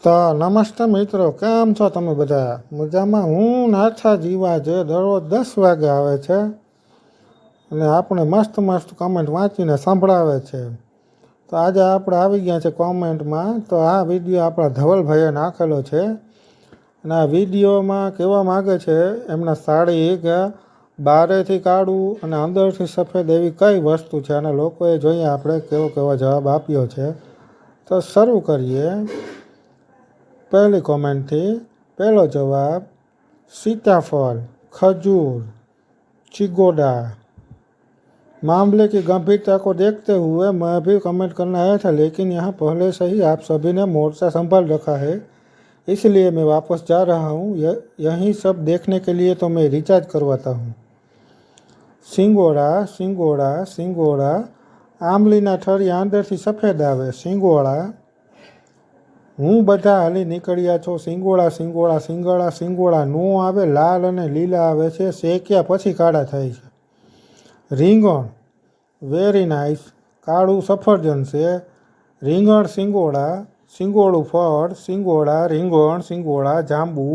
તો નમસ્તે મિત્રો, કેમ છો તમે બધા? મજામાં? હું નાથા જીવા જે દરરોજ 10 વાગે આવે છે અને આપણે મસ્ત મસ્ત કમેન્ટ વાંચીને સંભળાવે છે. તો આજે આપણે આવી ગયા છે કોમેન્ટમાં. તો આ વિડીયો આપણા ધવલભાઈએ નાખેલો છે અને આ વિડીયોમાં કહેવા માગે છે એમના સાડી કે બારેથી કાળું અને અંદરથી સફેદ એવી કઈ વસ્તુ છે અને લોકોએ જોઈએ આપણે કેવો જવાબ આપ્યો છે. તો શરૂ કરીએ પહેલી કોમેન્ટથી. પહેલો जवाब सीताफल, खजूर, चिगोडा। मामले की गंभीरता को देखते हुए मैं भी कमेंट करना आया था, लेकिन यहाँ पहले से ही आप सभी ने मोर्चा संभाल रखा है, इसलिए मैं वापस जा रहा हूँ। यही सब देखने के लिए तो मैं रिचार्ज करवाता हूँ। सिंगोड़ा सिंगोड़ा सिंगोड़ा, आमलीना ठरिया अंदरथी सफेद आवे। सिंगोड़ा, હું બધા હાલી નીકળ્યા છો। સિંગોડા સિંગોડા સિંગોડા સિંગોડા નો આવે, લાલ અને લીલા આવે છે, શેક્યા પછી કાળા થાય છે। રીંગણ, વેરી નાઇસ, કાળું સફરજન છે। રીંગણ સિંગોડા, સિંગોળું ફળ, સિંગોડા રીંગણ, સિંગોડા જાંબુ,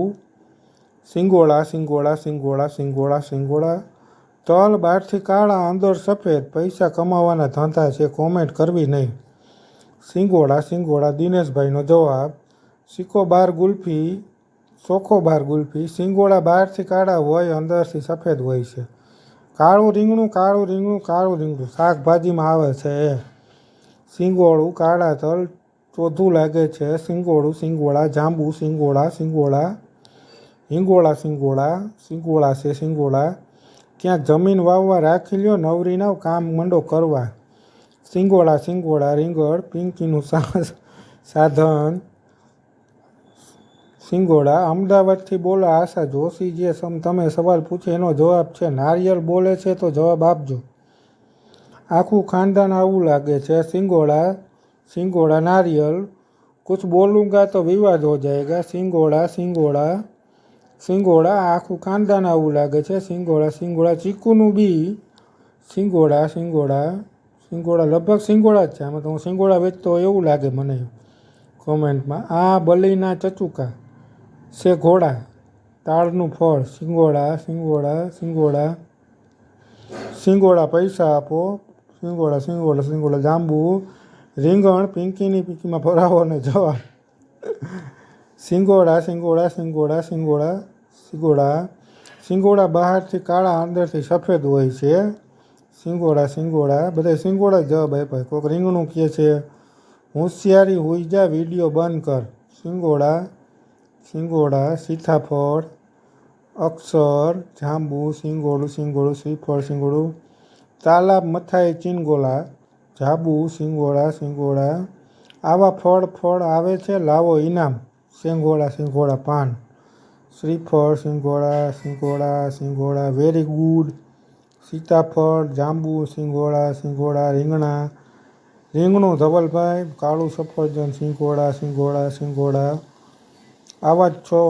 સિંગોડા સિંગોડા સિંગોડા સિંગોડા સિંગોડા। તલ બહારથી કાળા અંદર સફેદ, પૈસા કમાવાના ધંધા છે, કોમેન્ટ કરવી નહીં। સિંગોડા સિંગોડા દિનેશભાઈનો જવાબ। સિકોબાર ગુલ્ફી, ચોકોબાર ગુલ્ફી, સિંગોડા બહારથી કાળા હોય અંદરથી સફેદ હોય છે। કાળું રીંગણું કાળું રીંગણું કાળું રીંગણું, શાકભાજીમાં આવે છે એ। સિંગોળું, કાળા તલ ચોધું લાગે છે। સિંગોળું સિંગોડા જાંબુ, સિંગોડા સિંગોડા હિંગોળા સિંગોડા સિંગોડા છે સિંગોડા। ક્યાંક જમીન વાવવા રાખી લ્યો, નવરી નવ કામ મંડો કરવા। સિંગોડા સિંગોડા રીંગણ, પિંકીનું સાધન। સિંગોડા, અમદાવાદથી બોલો આશા જોશી, જે તમે સવાલ પૂછે એનો જવાબ છે નારિયેળ બોલે છે તો જવાબ આપજો। આખું ખાનદાન આવું લાગે છે। સિંગોડા સિંગોડા नारियल, कुछ बोलूँगा तो विवाद हो जाएगा। सिंगोड़ा सिंगोड़ा सिंगोड़ा, आखું ખાનદાન આવું લાગે છે। સિંગોડા સિંગોડા ચીકુનું બી। સિંગોડા સિંગોડા સિંગોડા, લગભગ સિંગોડા જ છે આમાં, તો હું સિંગોડા વેચતો હોય એવું લાગે મને કોમેન્ટમાં। આ બલીના ચચુકા છે ઘોડા, તાળનું ફળ। સિંગોડા સિંગોડા સિંગોડા સિંગોડા, પૈસા આપો। સિંગોડા સિંગોડા સિંગોડા જાંબુ, રીંગણ પિંકીની પીંકીમાં ભરાવો અને જવાબ। સિંગોડા સિંગોડા સિંગોડા સિંગોડા સિંગોડા સિંગોડા બહારથી કાળા અંદરથી સફેદ હોય છે। સિંગોડા સિંગોડા, બધા સિંગોડા જવાબ આપ્યા। કોઈક રીંગણું કહે છે હોશિયારી હોઈ જા, વિડીયો બંધ કર। સિંગોડા સિંગોડા સીતાફળ, અક્ષર જાંબુ, સિંગોડું સિંગોડું શ્રીફળ સિંગોડું, તાલાબ મથાઈ ચિનગોલા જાંબુ, સિંગોડા સિંગોડા, આવા ફળ આવે છે લાવો ઇનામ। સિંગોડા સિંગોડા પાન, શ્રીફળ સિંગોડા સિંગોડા સિંગોડા વેરી ગુડ। સીતાફળ જાંબુ, સિંગોડા સિંગોડા રીંગણું ધવલભાઈ, કાળું સફરજન સિંગોડા સિંગોડા સિંગોડા, આવા જ છો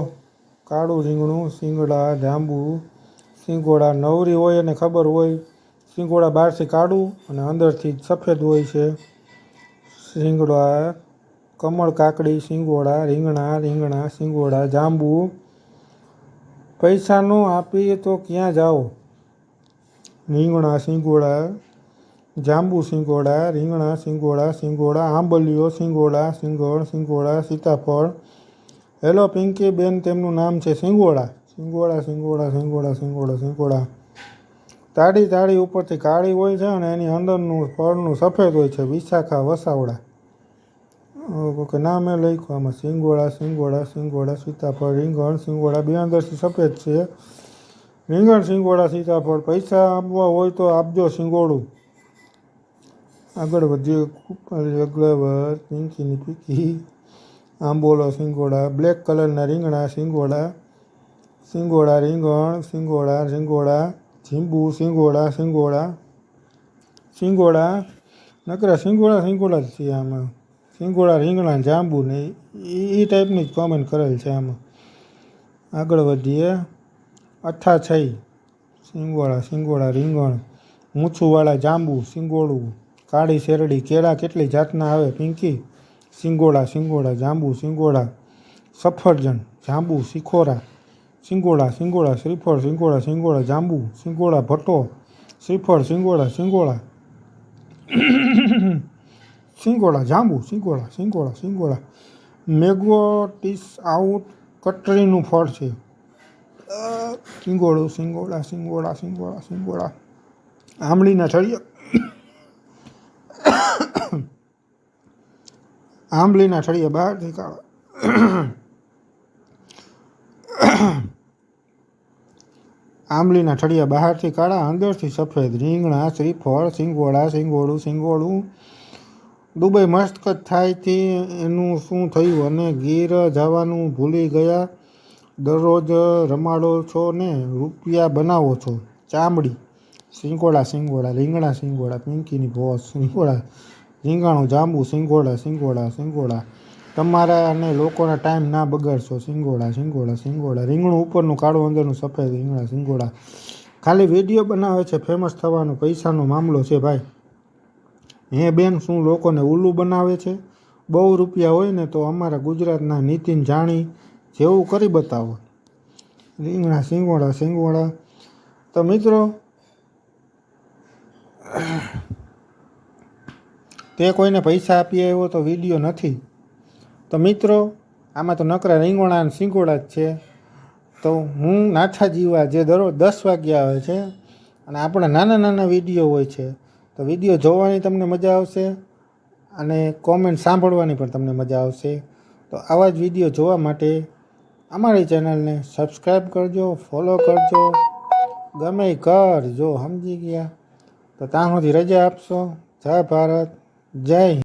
કાળું રીંગણું, સિંગડા જાંબુ સિંગોડા, નવરી હોય અને ખબર હોય સિંગોડા બહારથી કાળું અને અંદરથી સફેદ હોય છે। સિંગડા કમળ કાકડી, સિંગોડા રીંગણા સિંગોડા જાંબુ, પૈસા નો આપીએ તો ક્યાં જાઓ। રીંગણા સિંગોડા જાંબુ સિંગોડા, રીંગણા સિંગોડા સિંગોડા, આંબલીઓ સિંગોડા સિંગણ સિંગોડા, સીતાફળ। હેલો પિંકી બેન, તેમનું નામ છે સિંગોડા સિંગોડા સિંગોડા સિંગોડા સિંગોડા સિંગોડા। તાળી ઉપરથી કાળી હોય છે અને એની અંદરનું ફળનું સફેદ હોય છે। વિશાખા વસાવડા, ઓકે નામ એ લખ્યું આમાં। સિંગોડા સિંગોડા સિંગોડા સીતાફળ, રીંગણ સિંગોડા બે અંદરથી સફેદ છે। રીંગણ સિંગોડા સીતાફળ, પૈસા આપવા હોય તો આપજો સિંગોડું। આગળ વધીએ અગલાવર પિંકીની પીકી, આંબોલો સિંગોડા, બ્લેક કલરના રીંગણા સિંગોડા સિંગોડા રીંગણ સિંગોડા સિંગોડા, જીંબુ સિંગોડા સિંગોડા સિંગોડા, નકરા સિંગોડા જ છે આમાં। સિંગોડા રીંગણા જાંબુ ને એ ટાઈપની જ કોમેન્ટ કરેલ છે આમાં। આગળ વધીએ અઠાછઈ સિંગોડા સિંગોડા રીંગણ, મૂછુંવાળા જાંબુ સિંગોડું, કાળી શેરડી, કેળા કેટલી જાતના આવે પિંકી? સિંગોડા સિંગોડા જાંબુ સિંગોડા, સફરજન, જાંબુ, શિખોરા, સિંગોડા, સિંગોડા, શ્રીફળ, સિંગોડા, સિંગોડા, જાંબુ, સિંગોડા, ભટ્ટો, શ્રીફળ, સિંગોડા, સિંગોડા, સિંગોડા, જાંબુ, સિંગોડા, સિંગોડા, સિંગોડા, મેંગો ટીસ આઉટ કટરીનું ફળ છે. સિંગોડું, સિંગોડા, સિંગોડા, સિંગોડા, સિંગોડા, આંબલીના ઠળિયા, આંબલીના ઠળિયા બહારથી કાળા, આંબલીના ઠળિયા બહારથી કાળા, અંદરથી સફેદ, રીંગણા, શ્રીફળ, સિંગોડા, સિંગોડું, સિંગોડું. દુબઈ મસ્કત થાયથી એનું શું થયું? અને ગીર જવાનું ભૂલી ગયા. દરરોજ રમાડો છો ને રૂપિયા બનાવો છો. ચામડી, સિંગોડા, સિંગોડા, રીંગણા, સિંગોડા, પિંકીની બોસ, સિંગોડા, રીંગાણું, જાંબુ, સિંગોડા, સિંગોડા, સિંગોડા. તમારા અને લોકોના ટાઈમ ના બગાડશો. સિંગોડા, સિંગોડા, સિંગોડા, રીંગણું ઉપરનું કાળું અંદરનું સફેદ, રીંગણા, સિંગોડા. ખાલી વિડીયો બનાવે છે, ફેમસ થવાનો પૈસાનો મામલો છે ભાઈ. હે બેન, શું લોકોને ઉલ્લુ બનાવે છે? બહુ રૂપિયા હોય ને તો અમારા ગુજરાતના નીતિન જાણી જેવું કરી બતાવો. રીંગણા, સિંગોડા, સિંગોડા. તો મિત્રો, તે કોઈને પૈસા આપી આવ્યો તો વિડીયો નથી. તો મિત્રો, આમાં તો નકરા રીંગણા અને સિંગોડા જ છે. તો હું નાથા જીવા જે દરરોજ 10 વાગ્યે આવે છે અને આપણા નાના નાના વિડીયો હોય છે. તો વિડીયો જોવાની તમને મજા આવશે અને કોમેન્ટ સાંભળવાની પણ તમને મજા આવશે. તો આવા જ વિડીયો જોવા માટે અમારી ચેનલને સબસ્ક્રાઈબ કરજો, ફોલો કરજો, ગમે કરજો, સમજી ગયા? તો ત્યાં સુધી રજા આપશો. જય ભારત, જય હિન્દ.